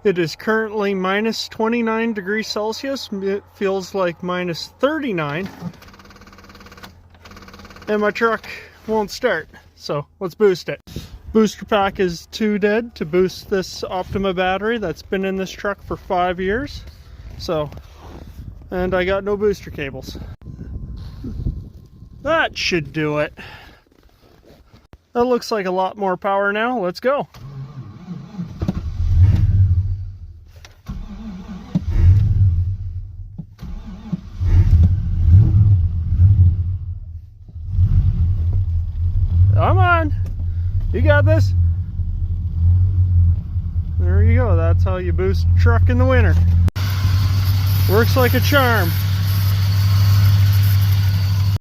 It is currently minus 29 degrees Celsius. It feels like minus 39. And my truck won't start. So let's boost it. Booster pack is 2 dead to boost this Optima battery that's been in this truck for 5 years. So, and I got no booster cables. That should do it. That looks like a lot more power now. Let's go. Come on. You got this. There you go. That's how you boost a truck in the winter. Works like a charm.